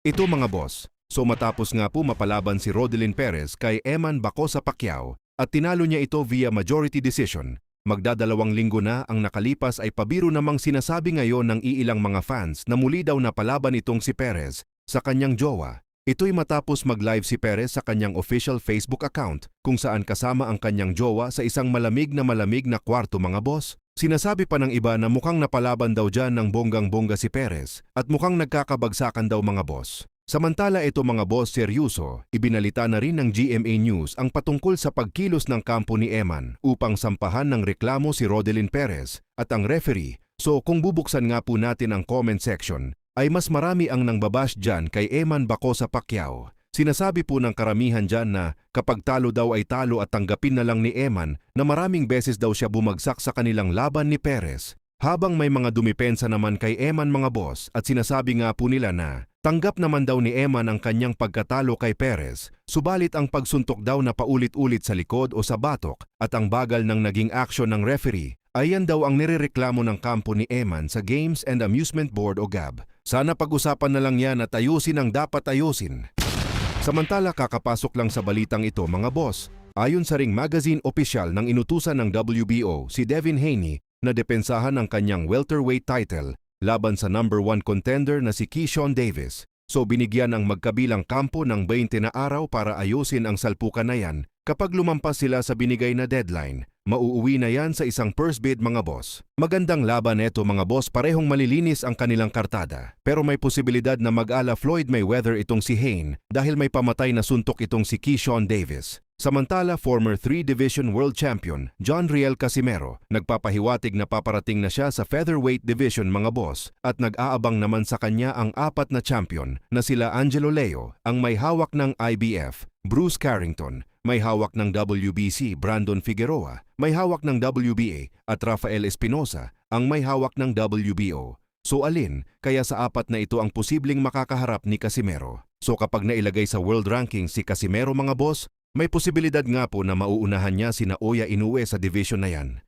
Ito mga boss, so matapos nga po mapalaban si Rodelyn Perez kay Eman Bacosa Pacquiao at tinalo niya ito via majority decision, magdadalawang linggo na ang nakalipas ay pabiro namang sinasabi ngayon ng iilang mga fans na muli daw napalaban itong si Perez sa kanyang jowa. Ito'y matapos mag-live si Perez sa kanyang official Facebook account kung saan kasama ang kanyang jowa sa isang malamig na kwarto mga boss. Sinasabi pa ng iba na mukhang napalaban daw dyan ng bonggang-bongga si Perez at mukhang nagkakabagsakan daw mga boss. Samantala ito mga boss seryoso, ibinalita na rin ng GMA News ang patungkol sa pagkilos ng kampo ni Eman upang sampahan ng reklamo si Rodelyn Perez at ang referee. So kung bubuksan nga po natin ang comment section, ay mas marami ang nangbabash dyan kay Eman Bacosa Pacquiao. Sinasabi po ng karamihan dyan na kapag talo daw ay talo at tanggapin na lang ni Eman na maraming beses daw siya bumagsak sa kanilang laban ni Perez. Habang may mga dumipensa naman kay Eman mga boss at sinasabi nga po nila na tanggap naman daw ni Eman ang kanyang pagkatalo kay Perez, subalit ang pagsuntok daw na paulit-ulit sa likod o sa batok at ang bagal ng naging aksyon ng referee, ayan daw ang nirereklamo ng kampo ni Eman sa Games and Amusement Board o GAB. Sana pag-usapan na lang yan at ayusin ang dapat ayusin. Samantala kakapasok lang sa balitang ito mga boss, ayon sa Ring Magazine opisyal ng inutusan ng WBO si Devin Haney na depensahan ang kanyang welterweight title laban sa number 1 contender na si Keyshawn Davis. So binigyan ang magkabilang kampo ng 20 na araw para ayusin ang salpukan na yan. Kapag lumampas sila sa binigay na deadline, mauuwi na yan sa isang first bid mga boss. Magandang laban neto mga boss, parehong malilinis ang kanilang kartada. Pero may posibilidad na mag-ala Floyd Mayweather itong si Haney dahil may pamatay na suntok itong si Keyshawn Davis. Samantala, former 3-division world champion John Riel Casimero nagpapahiwatig na paparating na siya sa featherweight division mga boss at nag-aabang naman sa kanya ang 4 na champion na sila Angelo Leo, ang may hawak ng IBF, Bruce Carrington, may hawak ng WBC Brandon Figueroa, may hawak ng WBA at Rafael Espinosa, ang may hawak ng WBO. So alin, kaya sa 4 na ito ang posibleng makakaharap ni Casimero. So kapag nailagay sa world ranking si Casimero mga boss, may posibilidad nga po na mauunahan niya si Naoya Inoue sa division na yan.